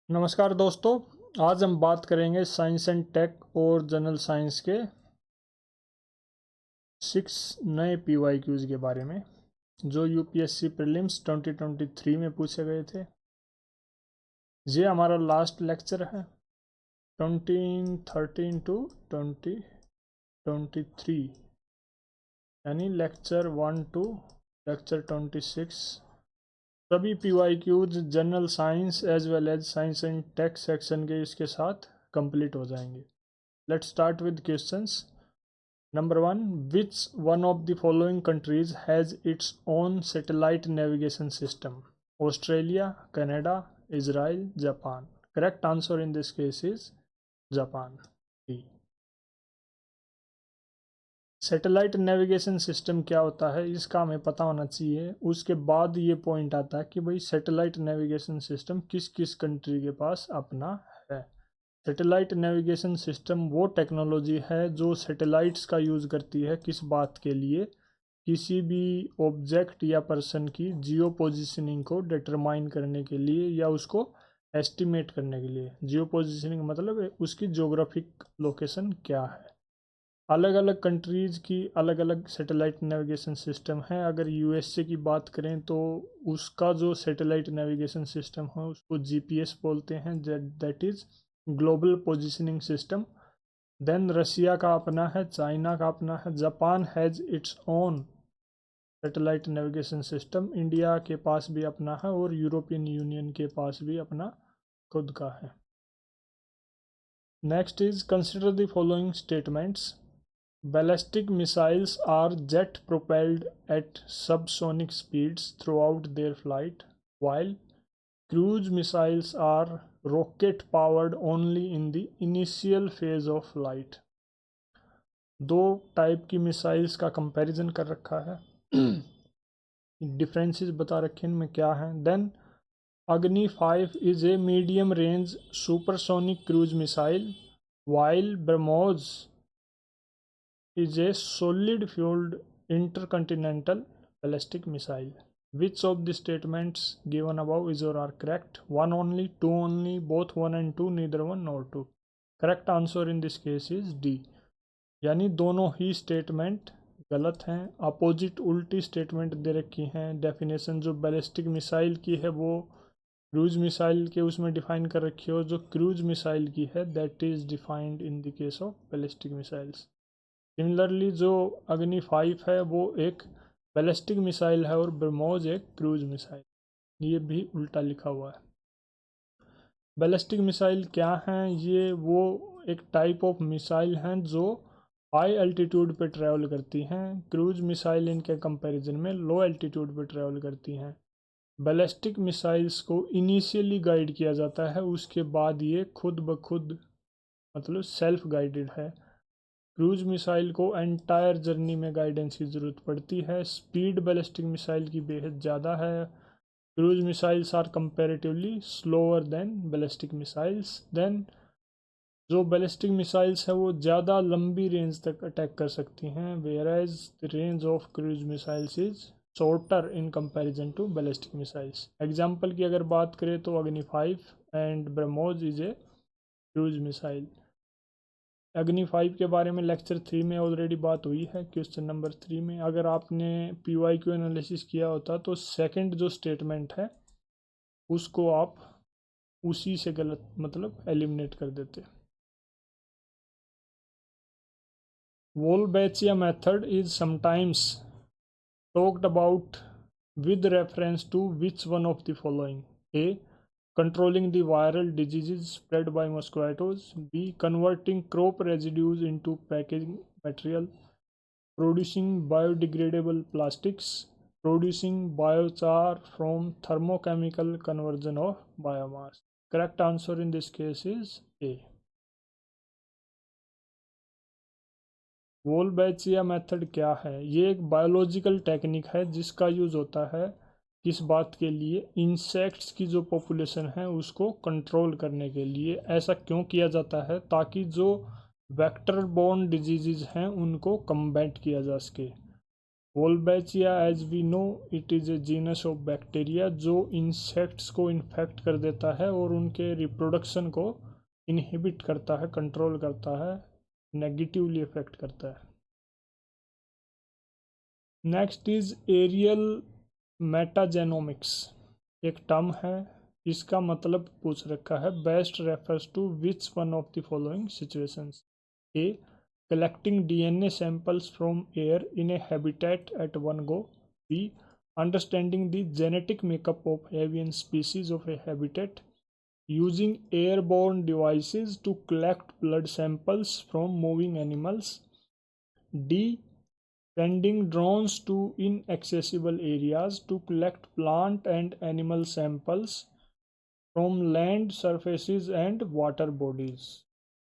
नमस्कार दोस्तों। आज हम बात करेंगे साइंस एंड टेक और जनरल साइंस के 6 नए PYQs के बारे में जो यूपीएससी प्रीलिम्स 2023 में पूछे गए थे। ये हमारा लास्ट लेक्चर है 2013 टू 2023, यानी लेक्चर 1 टू लेक्चर 26। सभी PYQs general science as well as science and tech section के इसके साथ कंप्लीट हो जाएंगे। Let's start with questions. Number 1. Which one of the following countries has its own satellite navigation system? Australia, Canada, Israel, Japan. Correct answer in this case is Japan. D. Satellite navigation system क्या होता है इसका हमें पता होना चाहिए। उसके बाद ये पॉइंट आता है कि भाई सैटेलाइट नेविगेशन सिस्टम किस किस कंट्री के पास अपना है। सैटेलाइट नेविगेशन सिस्टम वो टेक्नोलॉजी है जो सैटेलाइट्स का यूज़ करती है किस बात के लिए, किसी भी ऑब्जेक्ट या पर्सन की जियो पोजिशनिंग को डिटरमाइन करने के लिए या उसको एस्टिमेट करने के लिए। जियो पोजिशनिंग मतलब उसकी ज्योग्राफिक लोकेशन क्या है। अलग अलग कंट्रीज़ की अलग अलग सैटेलाइट नेविगेशन सिस्टम है। अगर यूएसए की बात करें तो उसका जो सैटेलाइट नेविगेशन सिस्टम है उसको जीपीएस बोलते हैं, that is global positioning system. Then Russia का अपना है, चाइना का अपना है, Japan has its own satellite navigation system, India के पास भी अपना है और यूरोपियन यूनियन के पास भी अपना खुद का है। Next is consider the following statements. Ballistic missiles are jet propelled at subsonic speeds throughout their flight, while cruise missiles are rocket powered only in the initial phase of flight. दो type की missiles का comparison कर रखा है, differences बता रखे इनमें क्या हैं। देन अग्नि 5 is a medium range supersonic cruise missile, while BrahMos is a solid fueled intercontinental ballistic missile. Which of the statements given above is or are correct? One only, two only, both one and two, neither one nor two. Correct answer in this case is D. यानी दोनों ही statement गलत हैं। Opposite उल्टी statement दे रखी हैं। Definition जो ballistic missile की है वो क्रूज मिसाइल के उसमें डिफाइन कर रखी है, और जो क्रूज मिसाइल की है that is defined in the case of ballistic missiles. Similarly जो अग्नि 5 है वो एक बैलिस्टिक मिसाइल है और ब्रह्मोस एक क्रूज मिसाइल, ये भी उल्टा लिखा हुआ है। बैलिस्टिक मिसाइल क्या हैं? ये वो एक टाइप ऑफ मिसाइल हैं जो हाई एल्टीट्यूड पे ट्रैवल करती हैं। क्रूज मिसाइल इनके कंपैरिजन में लो एल्टीट्यूड पे ट्रैवल करती हैं। बैलिस्टिक मिसाइल्स को इनिशियली गाइड किया जाता है, उसके बाद ये खुद ब खुद मतलब सेल्फ गाइडेड है। क्रूज मिसाइल को एंटायर जर्नी में गाइडेंस की ज़रूरत पड़ती है। स्पीड बैलिस्टिक मिसाइल की बेहद ज़्यादा है। Cruise missiles are comparatively slower than ballistic missiles. Then जो बैलिस्टिक मिसाइल्स है वो ज़्यादा लंबी रेंज तक अटैक कर सकती हैं, where as the range of cruise missiles is shorter in comparison to ballistic missiles. Example की अगर बात करें तो Agni 5 and BrahMos is a cruise missile. Agni 5 के बारे में लेक्चर 3 में ऑलरेडी बात हुई है, क्वेश्चन नंबर 3 में। अगर आपने PYQ एनालिसिस किया होता तो सेकंड जो स्टेटमेंट है उसको आप उसी से गलत मतलब एलिमिनेट कर देते। Wolbachia method is sometimes talked about with reference to which one of the following? A. Controlling the viral diseases spread by mosquitoes. B. Converting crop residues into packaging material. Producing biodegradable plastics. Producing biochar from thermochemical conversion of biomass. Correct answer in this case is A. Wolbachia method क्या है? ये एक biological technique है जिसका use होता है किस बात के लिए? इंसेक्ट्स की जो पॉपुलेशन है उसको कंट्रोल करने के लिए। ऐसा क्यों किया जाता है? ताकि जो वेक्टर बोर्न डिजीज़ हैं उनको कम्बैट किया जा सके। Wolbachia as we know it is a genus of bacteria जो इंसेक्ट्स को इन्फेक्ट कर देता है और उनके रिप्रोडक्शन को इनहिबिट करता है, कंट्रोल करता है, नेगेटिवली इफेक्ट करता है। नेक्स्ट इज एरियल मेटाजेनोमिक्स, एक टर्म है, इसका मतलब पूछ रखा है best refers to which one of the following situations. A collecting DNA samples from air in a habitat at one go. B. Understanding the genetic makeup of avian species of a habitat using airborne devices to collect blood samples from moving animals. D. Sending drones to inaccessible areas to collect plant and animal samples from land surfaces and water bodies.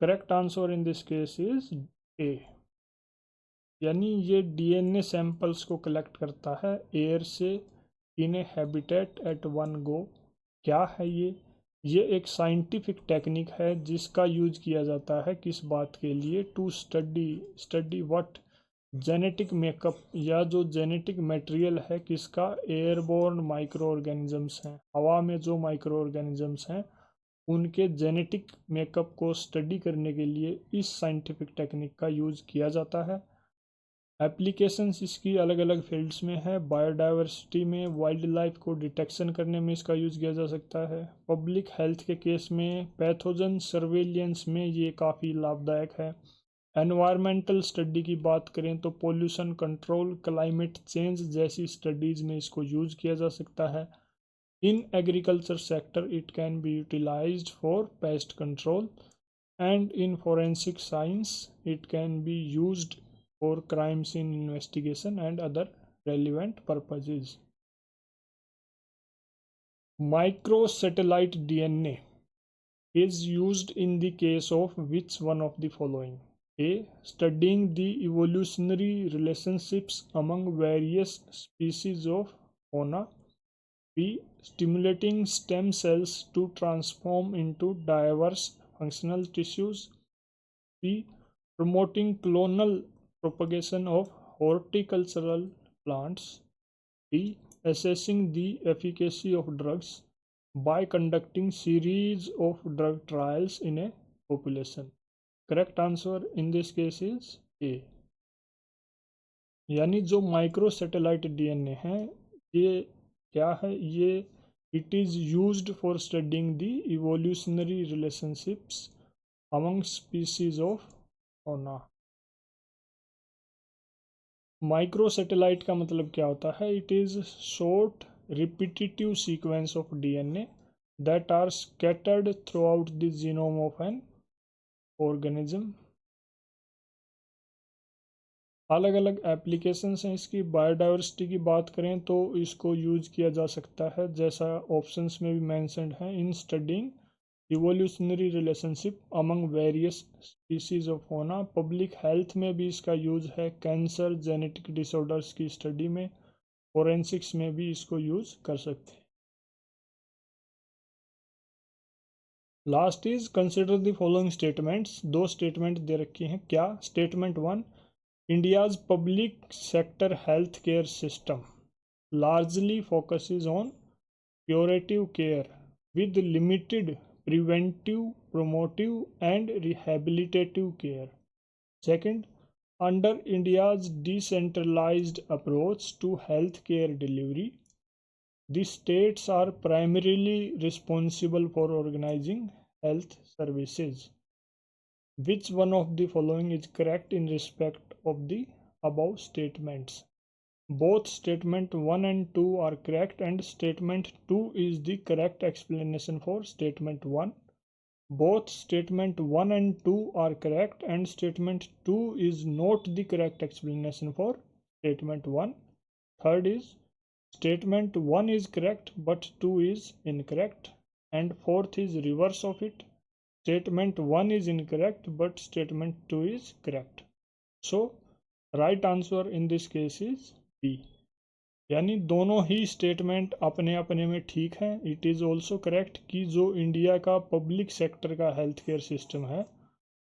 Correct answer in this case is A. यानी ये DNA samples को collect करता है air से इन ए habitat eight one go. क्या है ये एक साइंटिफिक टेक्निक है जिसका यूज किया जाता है किस बात के लिए, to study what genetic makeup, या जो जेनेटिक मटेरियल है किसका, एयरबोर्न माइक्रो ऑर्गेनिजम्स हैं, हवा में जो माइक्रो ऑर्गेनिजम्स हैं उनके जेनेटिक मेकअप को स्टडी करने के लिए इस साइंटिफिक टेक्निक का यूज़ किया जाता है। एप्लीकेशंस इसकी अलग अलग फील्ड्स में है। बायोडाइवर्सिटी में, वाइल्ड लाइफ को डिटेक्शन करने में इसका यूज़ किया जा सकता है। पब्लिक हेल्थ के केस में, पैथोजन सर्वेलियंस में ये काफ़ी लाभदायक है। एनवायरमेंटल स्टडी की बात करें तो पोल्यूशन कंट्रोल, क्लाइमेट चेंज जैसी स्टडीज़ में इसको यूज़ किया जा सकता है। In agriculture sector, it can be utilized for pest control, and in forensic science, it can be used for crime scene investigation and other relevant purposes. Microsatellite DNA is used in the case of which one of the following? A. Studying the evolutionary relationships among various species of fauna. B. Stimulating stem cells to transform into diverse functional tissues. C. Promoting clonal propagation of horticultural plants. D. Assessing the efficacy of drugs by conducting series of drug trials in a population. Correct answer in this case is A. यानी जो micro satellite DNA है ये क्या है, ये it is used for studying the evolutionary relationships among species of fauna. Micro satellite का मतलब क्या होता है, it is short repetitive sequence of DNA that are scattered throughout the genome of an organism. अलग अलग applications हैं इसकी। Biodiversity की बात करें तो इसको यूज किया जा सकता है जैसा ऑप्शंस में भी मेंशन्ड है, इन studying evolutionary relationship among various species of fauna. Public health में भी इसका यूज है, कैंसर, जेनेटिक डिसऑर्डर्स की स्टडी में, फोरेंसिक्स में भी इसको यूज कर सकते हैं। Last is consider the following statements. दो स्टेटमेंट दे रखी हैं। क्या? Statement 1, India's public sector healthcare system largely focuses on curative care with limited preventive, promotive, and rehabilitative care. Second, under India's decentralized approach to healthcare delivery, the states are primarily responsible for organizing health services. Which one of the following is correct in respect of the above statements? Both statement 1 and 2 are correct, and statement 2 is the correct explanation for statement 1. Both statement 1 and 2 are correct, and statement 2 is not the correct explanation for statement 1. Third is statement 1 is correct but 2 is incorrect, and fourth is reverse of it. Statement 1 is incorrect but statement 2 is correct. So right answer in this case is B. यानी दोनों ही statement अपने अपने में ठीक हैं। It is also correct कि जो India का पब्लिक सेक्टर का हेल्थ केयर सिस्टम है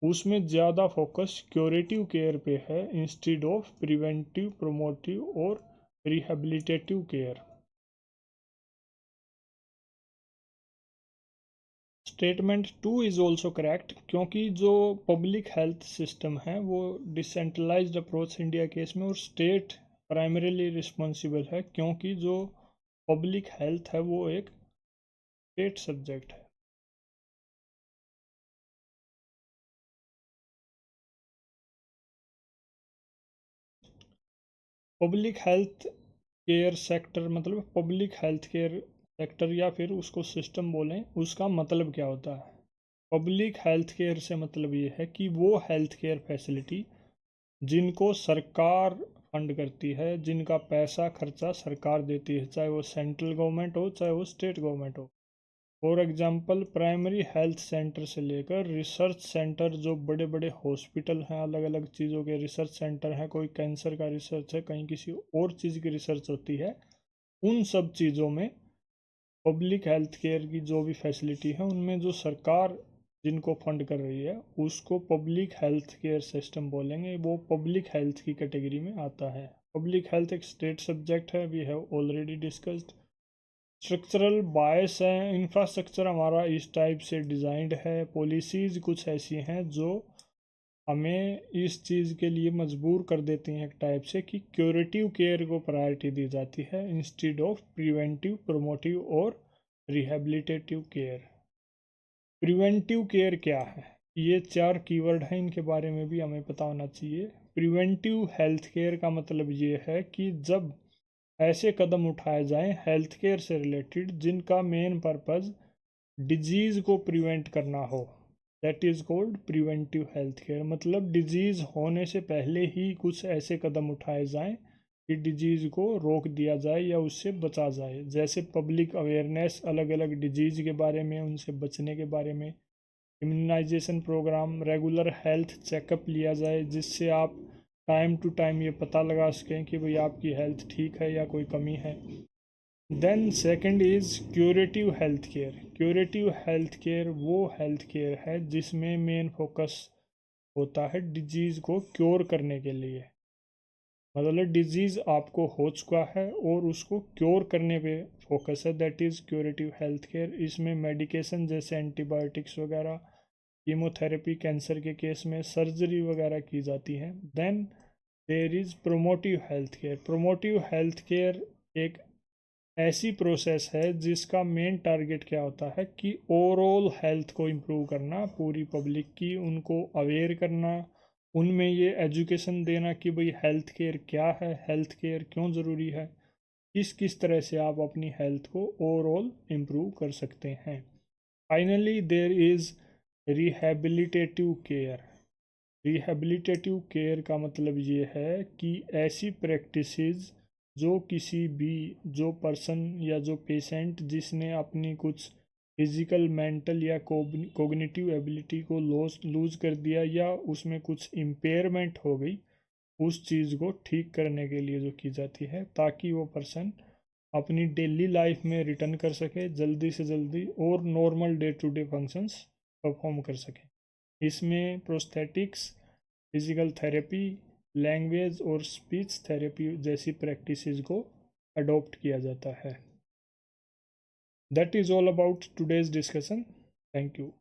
उसमें ज़्यादा फोकस क्यूरेटिव केयर पे है इंस्टेड ऑफ प्रिवेंटिव, प्रोमोटिव और rehabilitative care. Statement 2 is also correct, क्योंकि जो पब्लिक हेल्थ सिस्टम है वो डिसेंट्रलाइज्ड अप्रोच इंडिया केस में, और स्टेट प्राइमरीली रिस्पॉन्सिबल है, क्योंकि जो पब्लिक हेल्थ है वो एक स्टेट सब्जेक्ट है। पब्लिक हेल्थ केयर सेक्टर मतलब पब्लिक हेल्थ केयर सेक्टर या फिर उसको सिस्टम बोलें, उसका मतलब क्या होता है। पब्लिक हेल्थ केयर से मतलब ये है कि वो हेल्थ केयर फैसिलिटी जिनको सरकार फंड करती है, जिनका पैसा खर्चा सरकार देती है, चाहे वो सेंट्रल गवर्नमेंट हो चाहे वो स्टेट गवर्नमेंट हो। For example primary health centre से लेकर रिसर्च सेंटर, जो बड़े बड़े हॉस्पिटल हैं, अलग अलग चीज़ों के रिसर्च सेंटर हैं, कोई कैंसर का रिसर्च है, कहीं किसी और चीज़ की रिसर्च होती है, उन सब चीज़ों में पब्लिक हेल्थ केयर की जो भी फैसिलिटी है उनमें जो सरकार जिनको फंड कर रही है उसको पब्लिक हेल्थ केयर सिस्टम बोलेंगे, वो पब्लिक हेल्थ की कैटेगरी में आता है। पब्लिक हेल्थ एक स्टेट सब्जेक्ट है, we have already discussed. Structural bias है, इंफ्रास्ट्रक्चर हमारा इस टाइप से डिज़ाइंड है, पॉलिसीज़ कुछ ऐसी हैं जो हमें इस चीज़ के लिए मजबूर कर देती हैं एक टाइप से कि क्यूरेटिव केयर को प्रायोरिटी दी जाती है इंस्टेड ऑफ प्रिवेंटिव, प्रोमोटिव और रिहेबिलिटेटिव केयर। प्रिवेंटिव केयर क्या है, ये 4 कीवर्ड हैं, इनके बारे में भी हमें पता होना चाहिए। प्रिवेंटिव हेल्थ केयर का मतलब ये है कि जब ऐसे कदम उठाए जाएं हेल्थ केयर से रिलेटेड जिनका मेन पर्पज़ डिजीज़ को प्रिवेंट करना हो, that is called preventive health care. मतलब डिजीज़ होने से पहले ही कुछ ऐसे कदम उठाए जाएं कि डिजीज़ को रोक दिया जाए या उससे बचा जाए, जैसे पब्लिक अवेयरनेस अलग अलग डिजीज़ के बारे में, उनसे बचने के बारे में, immunization program, regular health checkup लिया जाए जिससे आप टाइम टू टाइम ये पता लगा सकें कि भाई आपकी हेल्थ ठीक है या कोई कमी है। Then second is curative health care. Curative health care वो हेल्थ केयर है जिसमें मेन फोकस होता है डिजीज़ को क्योर करने के लिए। मतलब डिजीज़ आपको हो चुका है और उसको क्योर करने पे फोकस है, that is curative health care. इसमें मेडिकेशन जैसे एंटीबायोटिक्स वगैरह, कीमोथेरेपी कैंसर के केस में, सर्जरी वगैरह की जाती हैं। Then there is promotive health care. Promotive health care एक ऐसी प्रोसेस है जिसका मेन टारगेट क्या होता है कि ओवरऑल हेल्थ को इम्प्रूव करना, पूरी पब्लिक की, उनको अवेयर करना, उनमें ये एजुकेशन देना कि भाई हेल्थ केयर क्या है, हेल्थ केयर क्यों ज़रूरी है, किस किस तरह से आप अपनी हेल्थ को ओवरऑल इम्प्रूव कर सकते हैं। Finally there is rehabilitative care. Rehabilitative care का मतलब ये है कि ऐसी प्रैक्टिसेस जो किसी भी जो पर्सन या जो पेशेंट जिसने अपनी कुछ फिजिकल, मेंटल या कोग्निटिव एबिलिटी को लूज कर दिया या उसमें कुछ इम्पेयरमेंट हो गई, उस चीज़ को ठीक करने के लिए जो की जाती है ताकि वो पर्सन अपनी डेली लाइफ में रिटर्न कर सके जल्दी से जल्दी और normal day to day functions perform कर सके। इसमें प्रोस्थेटिक्स, फिजिकल थेरेपी, लैंग्वेज और स्पीच थेरेपी जैसी प्रैक्टिसेस को अडॉप्ट किया जाता है। That is all about today's discussion. Thank you.